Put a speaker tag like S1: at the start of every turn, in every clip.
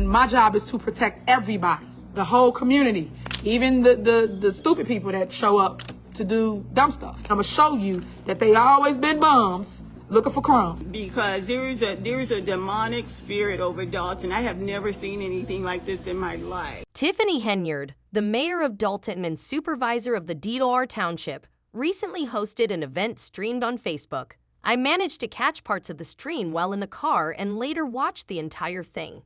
S1: And my job is to protect everybody, the whole community, even the stupid people that show up to do dumb stuff. I'm gonna show you that they always been bums looking for crumbs.
S2: Because there is a demonic spirit over Dalton. I have never seen anything like this in my life.
S3: Tiffany Henyard, the mayor of Dalton and supervisor of the D.O.R. Township, recently hosted an event streamed on Facebook. I managed to catch parts of the stream while in the car and later watched the entire thing.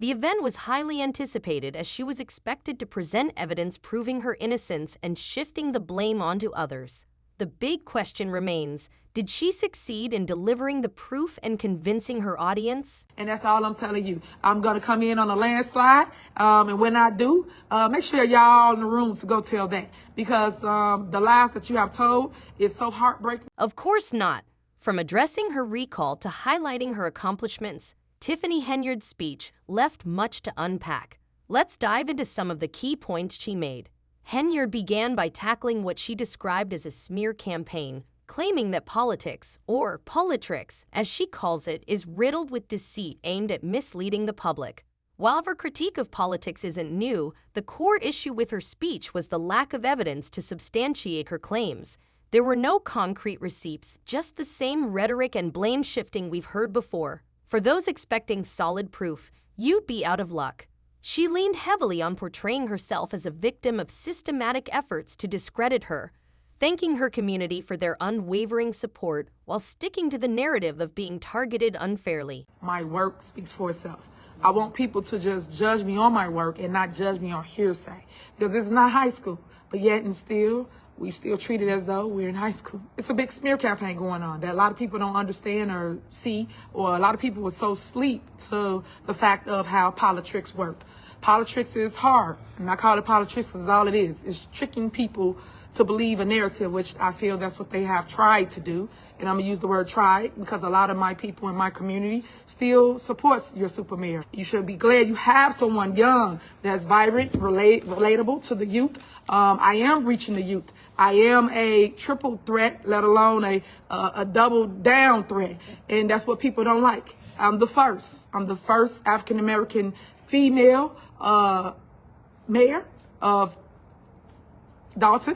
S3: The event was highly anticipated as she was expected to present evidence proving her innocence and shifting the blame onto others. The big question remains, did she succeed in delivering the proof and convincing her audience?
S1: And that's all I'm telling you. I'm going to come in on a landslide, and when I do, make sure y'all in the rooms to go tell that. Because the lies that you have told is so heartbreaking.
S3: Of course not. From addressing her recall to highlighting her accomplishments, Tiffany Henyard's speech left much to unpack. Let's dive into some of the key points she made. Henyard began by tackling what she described as a smear campaign, claiming that politics, or politrix, as she calls it, is riddled with deceit aimed at misleading the public. While her critique of politics isn't new, the core issue with her speech was the lack of evidence to substantiate her claims. There were no concrete receipts, just the same rhetoric and blame shifting we've heard before. For those expecting solid proof, you'd be out of luck. She leaned heavily on portraying herself as a victim of systematic efforts to discredit her, thanking her community for their unwavering support while sticking to the narrative of being targeted unfairly.
S1: My work speaks for itself. I want people to just judge me on my work and not judge me on hearsay. Because this is not high school, but yet and still, we still treat it as though we're in high school. It's a big smear campaign going on that a lot of people don't understand or see, or a lot of people are so asleep to the fact of how politrix work. Politrix is hard, and I call it politrix because all it is. It's tricking people to believe a narrative, which I feel that's what they have tried to do. And I'm going to use the word tried because a lot of my people in my community still supports your super mayor. You should be glad you have someone young that's vibrant, relatable to the youth. I am reaching the youth. I am a triple threat, let alone a double down threat. And that's what people don't like. I'm the first African-American female mayor of Dalton.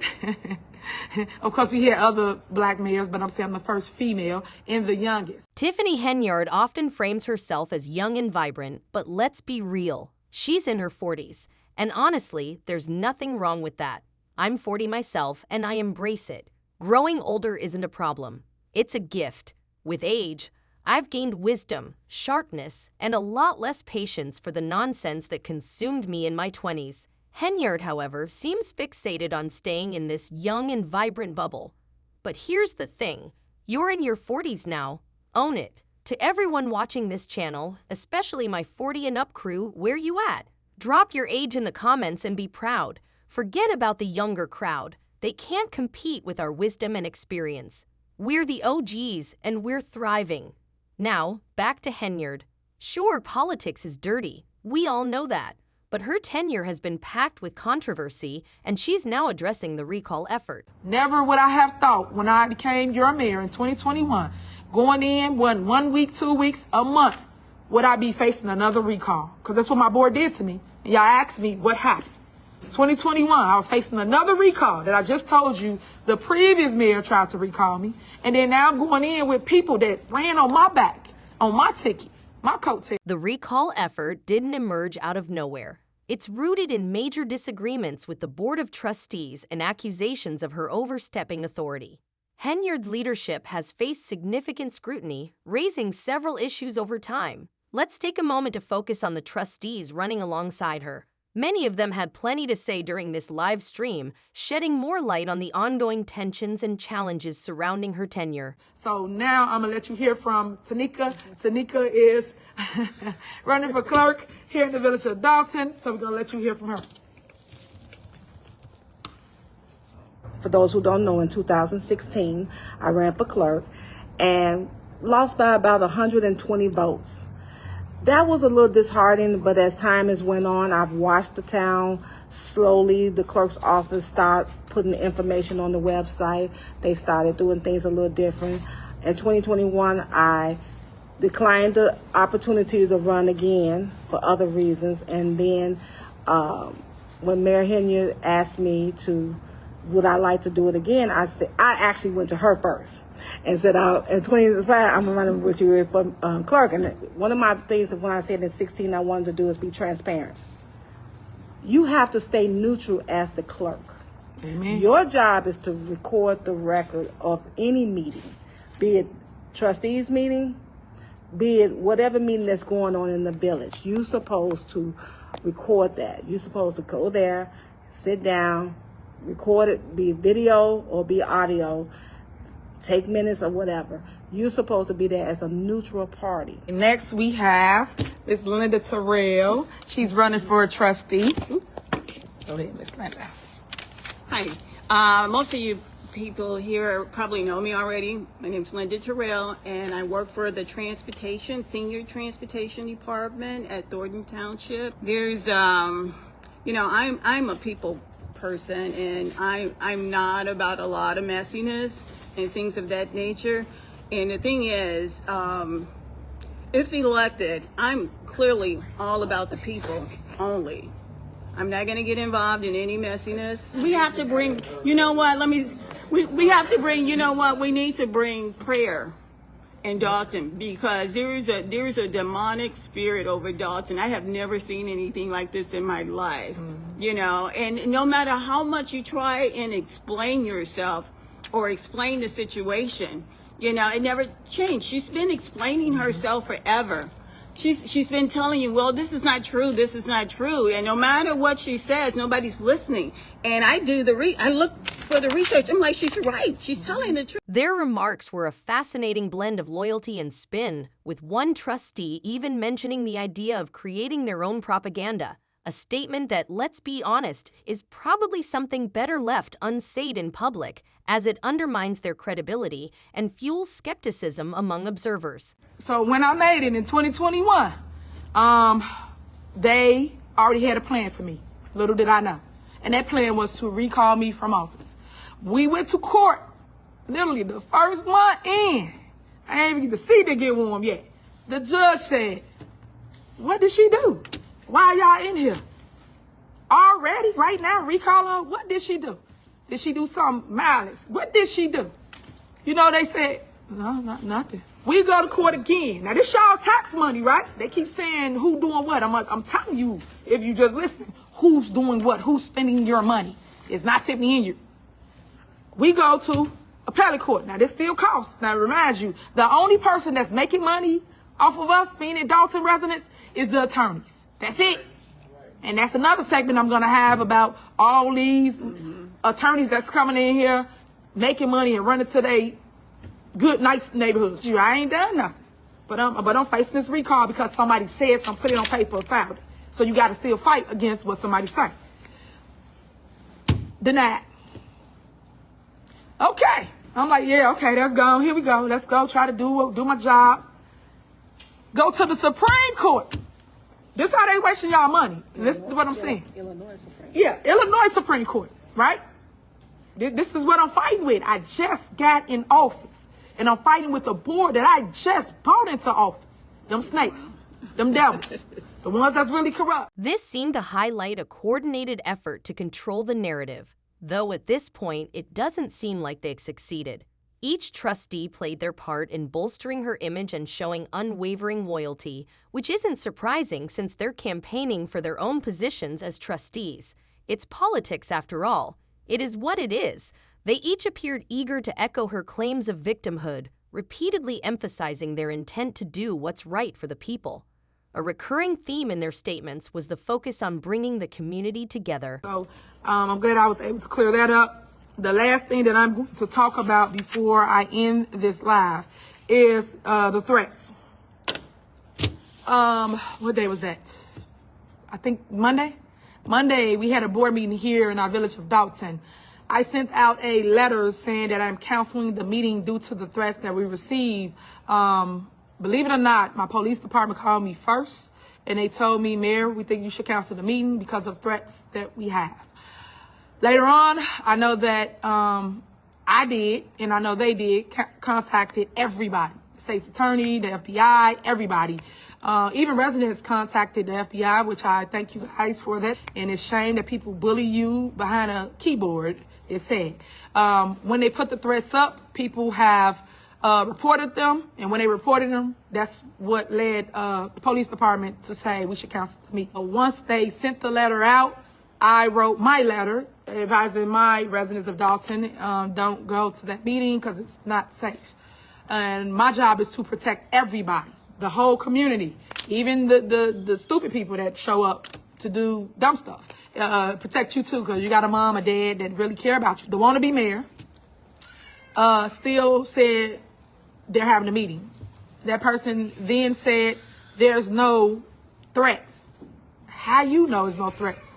S1: Of course, we had other black mayors, but I'm saying I'm the first female and the youngest.
S3: Tiffany Henyard often frames herself as young and vibrant, but let's be real. She's in her 40s, and honestly, there's nothing wrong with that. I'm 40 myself, and I embrace it. Growing older isn't a problem. It's a gift. With age, I've gained wisdom, sharpness, and a lot less patience for the nonsense that consumed me in my 20s. Henyard, however, seems fixated on staying in this young and vibrant bubble. But here's the thing. You're in your 40s now. Own it. To everyone watching this channel, especially my 40 and up crew, where you at? Drop your age in the comments and be proud. Forget about the younger crowd. They can't compete with our wisdom and experience. We're the OGs, and we're thriving. Now, back to Henyard. Sure, politics is dirty. We all know that. But her tenure has been packed with controversy, and she's now addressing the recall effort.
S1: Never would I have thought when I became your mayor in 2021, going in 1 week, 2 weeks, a month, would I be facing another recall? Because that's what my board did to me. And y'all asked me what happened. 2021, I was facing another recall that I just told you the previous mayor tried to recall me. And then now I'm going in with people that ran on my back, on my ticket, my coat ticket.
S3: The recall effort didn't emerge out of nowhere. It's rooted in major disagreements with the Board of Trustees and accusations of her overstepping authority. Henyard's leadership has faced significant scrutiny, raising several issues over time. Let's take a moment to focus on the trustees running alongside her. Many of them had plenty to say during this live stream, shedding more light on the ongoing tensions and challenges surrounding her tenure.
S1: So now I'm going to let you hear from Tanika. Tanika is running for clerk here in the village of Dalton, so we're going to let you hear from her.
S4: For those who don't know, in 2016, I ran for clerk and lost by about 120 votes. That was a little disheartening, but as time has went on, I've watched the town slowly. The clerk's office started putting the information on the website. They started doing things a little different. In 2021, I declined the opportunity to run again for other reasons. And then when Mayor Henyard asked me would I like to do it again, I actually went to her first and said, in 2025, I'm running with you for clerk. And one of my things when I said in 16 I wanted to do is be transparent. You have to stay neutral as the clerk.
S1: Amen.
S4: Your job is to record the record of any meeting, be it trustees meeting, be it whatever meeting that's going on in the village. You're supposed to record that. You're supposed to go there, sit down, record it, be video or be audio, take minutes or whatever. You're supposed to be there as a neutral party.
S1: Next we have Miss Linda Terrell. She's running for a trustee. Ooh. Go ahead, Miss Linda.
S2: Hi. Most of you people here probably know me already. My name's Linda Terrell, and I work for the Senior Transportation Department at Thornton Township. There's, I'm a people person, and I'm not about a lot of messiness and things of that nature. And the thing is, if elected, I'm clearly all about the people only. I'm not going to get involved in any messiness. We have to bring, we have to bring, we need to bring prayer in Dalton, because there's a demonic spirit over Dalton. I have never seen anything like this in my life, and no matter how much you try and explain yourself or explain the situation, it never changed. She's been explaining herself forever. She's been telling you, well, this is not true, this is not true. And no matter what she says, nobody's listening. And I look for the research. I'm like, she's right. She's telling the truth.
S3: Their remarks were a fascinating blend of loyalty and spin, with one trustee even mentioning the idea of creating their own propaganda. A statement that, let's be honest, is probably something better left unsaid in public, as it undermines their credibility and fuels skepticism among observers.
S1: So when I made it in 2021, they already had a plan for me. Little did I know. And that plan was to recall me from office. We went to court, literally the first one in. I ain't even get to see to get warm yet. The judge said, what did she do? Why are y'all in here? Already, right now, recall her? What did she do? Did she do something malice? What did she do? They said, no, nothing. We go to court again. Now, this y'all tax money, right? They keep saying who doing what. I'm telling you, if you just listen, who's doing what, who's spending your money. It's not Tiffany Henyard. We go to appellate court. Now, this still costs. Now, remind you, the only person that's making money off of us, meaning Dalton residents, is the attorneys. That's it. And that's another segment I'm going to have about all these attorneys that's coming in here, making money and running to their good, nice neighborhoods. I ain't done nothing. But I'm facing this recall because somebody said something, put it on paper, filed it. So you got to still fight against what somebody say. Denied. Okay. I'm like, yeah, okay, let's go. Here we go. Let's go try to do my job. Go to the Supreme Court. This is how they wasting y'all money. And this is what I'm saying.
S4: Illinois Supreme.
S1: Yeah, Illinois Supreme Court, right? This is what I'm fighting with. I just got in office. And I'm fighting with the board that I just brought into office. Them snakes, them devils, the ones that's really corrupt.
S3: This seemed to highlight a coordinated effort to control the narrative, though at this point, it doesn't seem like they've succeeded. Each trustee played their part in bolstering her image and showing unwavering loyalty, which isn't surprising since they're campaigning for their own positions as trustees. It's politics after all. It is what it is. They each appeared eager to echo her claims of victimhood, repeatedly emphasizing their intent to do what's right for the people. A recurring theme in their statements was the focus on bringing the community together.
S1: So I'm glad I was able to clear that up. The last thing that I'm going to talk about before I end this live is the threats. What day was that? I think Monday. Monday, we had a board meeting here in our village of Dalton. I sent out a letter saying that I'm canceling the meeting due to the threats that we received. Believe it or not, my police department called me first, and they told me, Mayor, we think you should cancel the meeting because of threats that we have. Later on, I know that I did, and I know they did, contacted everybody state's attorney, the FBI, everybody. Even residents contacted the FBI, which I thank you guys for that. And it's a shame that people bully you behind a keyboard, it said. When they put the threats up, people have reported them. And when they reported them, that's what led the police department to say we should cancel the meeting. Once they sent the letter out, I wrote my letter advising my residents of Dalton, don't go to that meeting because it's not safe. And my job is to protect everybody, the whole community, even the stupid people that show up to do dumb stuff. Protect you too, because you got a mom, a dad that really care about you. The wannabe mayor still said they're having a meeting. That person then said there's no threats. How you know there's no threats?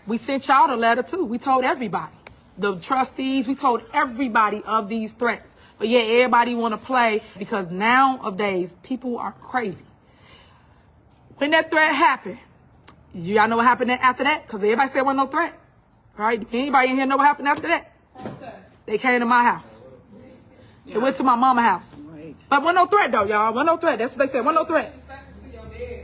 S1: We sent y'all the letter too. We told everybody, the trustees, we told everybody of these threats. But yeah, everybody want to play because nowadays people are crazy. When that threat happened, y'all know what happened after that? Because everybody said there wasn't no threat. Right? Anybody in here know what happened after that? They came to my house. They went to my mama's house. But wasn't no threat though, y'all. Wasn't no threat. That's what they said. Wasn't no threat.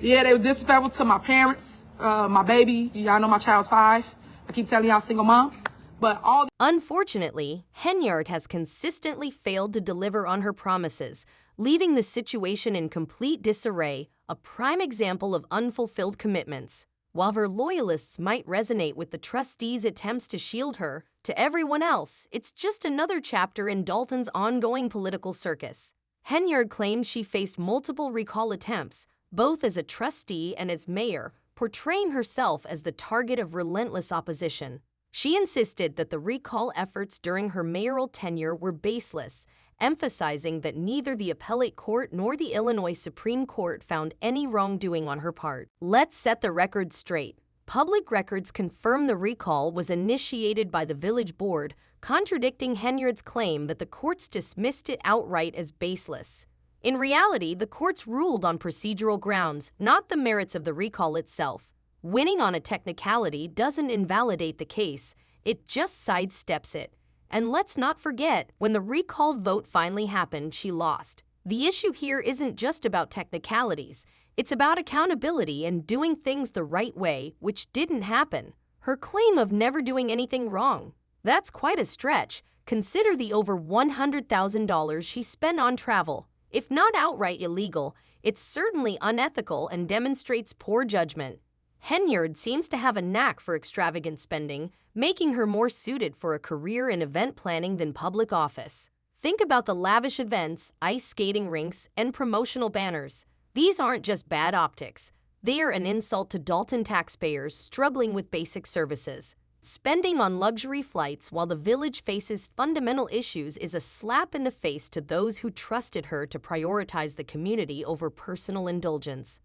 S1: Yeah, they were disrespectful to my parents, my baby. Y'all know my child's 5. I keep telling y'all, single mom. But all.
S3: Unfortunately, Henyard has consistently failed to deliver on her promises, leaving the situation in complete disarray, a prime example of unfulfilled commitments. While her loyalists might resonate with the trustees' attempts to shield her, to everyone else, it's just another chapter in Dalton's ongoing political circus. Henyard claims she faced multiple recall attempts, both as a trustee and as mayor, portraying herself as the target of relentless opposition. She insisted that the recall efforts during her mayoral tenure were baseless, emphasizing that neither the appellate court nor the Illinois Supreme Court found any wrongdoing on her part. Let's set the record straight. Public records confirm the recall was initiated by the village board, contradicting Henyard's claim that the courts dismissed it outright as baseless. In reality, the courts ruled on procedural grounds, not the merits of the recall itself. Winning on a technicality doesn't invalidate the case, it just sidesteps it. And let's not forget, when the recall vote finally happened, she lost. The issue here isn't just about technicalities, it's about accountability and doing things the right way, which didn't happen. Her claim of never doing anything wrong. That's quite a stretch. Consider the over $100,000 she spent on travel. If not outright illegal, it's certainly unethical and demonstrates poor judgment. Henyard seems to have a knack for extravagant spending, making her more suited for a career in event planning than public office. Think about the lavish events, ice skating rinks, and promotional banners. These aren't just bad optics. They are an insult to Dalton taxpayers struggling with basic services. Spending on luxury flights while the village faces fundamental issues is a slap in the face to those who trusted her to prioritize the community over personal indulgence.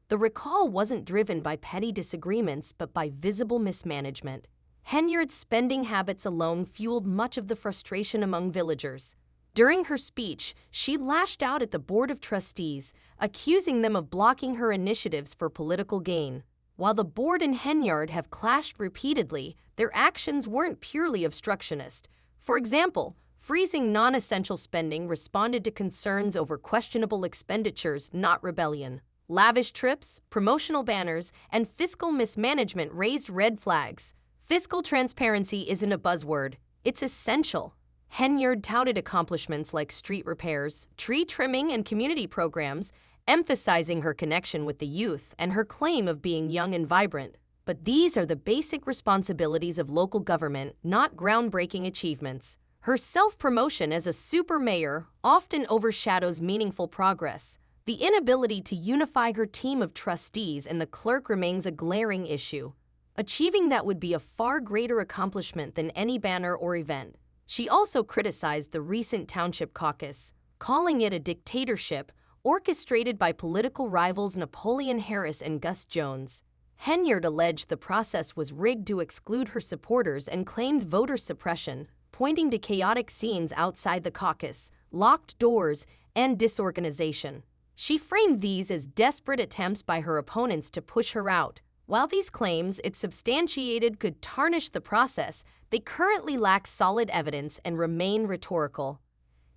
S3: The recall wasn't driven by petty disagreements, but by visible mismanagement. Henyard's spending habits alone fueled much of the frustration among villagers. During her speech, she lashed out at the Board of Trustees, accusing them of blocking her initiatives for political gain. While the board and Henyard have clashed repeatedly, their actions weren't purely obstructionist. For example, freezing non-essential spending responded to concerns over questionable expenditures, not rebellion. Lavish trips, promotional banners, and fiscal mismanagement raised red flags. Fiscal transparency isn't a buzzword, it's essential. Henyard touted accomplishments like street repairs, tree trimming, and community programs, emphasizing her connection with the youth and her claim of being young and vibrant. But these are the basic responsibilities of local government, not groundbreaking achievements. Her self-promotion as a super mayor often overshadows meaningful progress. The inability to unify her team of trustees and the clerk remains a glaring issue. Achieving that would be a far greater accomplishment than any banner or event. She also criticized the recent township caucus, calling it a dictatorship orchestrated by political rivals Napoleon Harris and Gus Jones. Henyard alleged the process was rigged to exclude her supporters and claimed voter suppression, pointing to chaotic scenes outside the caucus, locked doors, and disorganization. She framed these as desperate attempts by her opponents to push her out. While these claims, if substantiated, could tarnish the process, they currently lack solid evidence and remain rhetorical.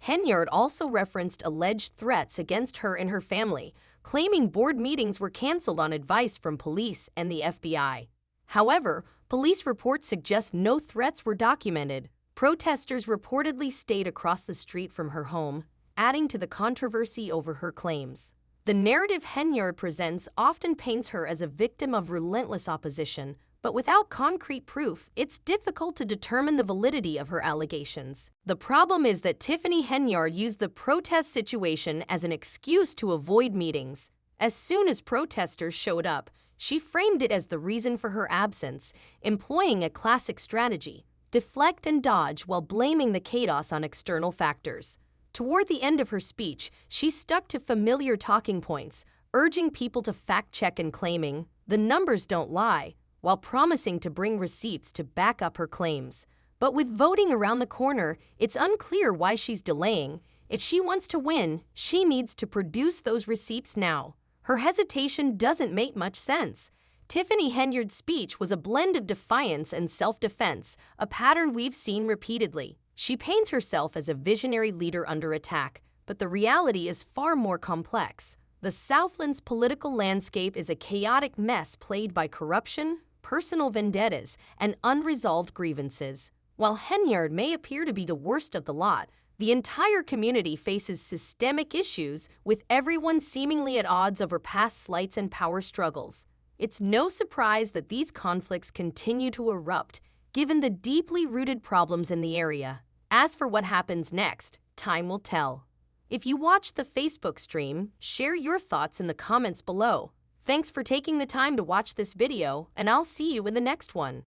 S3: Henyard also referenced alleged threats against her and her family, claiming board meetings were canceled on advice from police and the FBI. However, police reports suggest no threats were documented. Protesters reportedly stayed across the street from her home, adding to the controversy over her claims. The narrative Henyard presents often paints her as a victim of relentless opposition, but without concrete proof, it's difficult to determine the validity of her allegations. The problem is that Tiffany Henyard used the protest situation as an excuse to avoid meetings. As soon as protesters showed up, she framed it as the reason for her absence, employing a classic strategy: deflect and dodge while blaming the chaos on external factors. Toward the end of her speech, she stuck to familiar talking points, urging people to fact-check and claiming, "The numbers don't lie," while promising to bring receipts to back up her claims. But with voting around the corner, it's unclear why she's delaying. If she wants to win, she needs to produce those receipts now. Her hesitation doesn't make much sense. Tiffany Henyard's speech was a blend of defiance and self-defense, a pattern we've seen repeatedly. She paints herself as a visionary leader under attack, but the reality is far more complex. The Southland's political landscape is a chaotic mess plagued by corruption, personal vendettas, and unresolved grievances. While Henyard may appear to be the worst of the lot, the entire community faces systemic issues, with everyone seemingly at odds over past slights and power struggles. It's no surprise that these conflicts continue to erupt, given the deeply rooted problems in the area. As for what happens next, time will tell. If you watched the Facebook stream, share your thoughts in the comments below. Thanks for taking the time to watch this video, and I'll see you in the next one.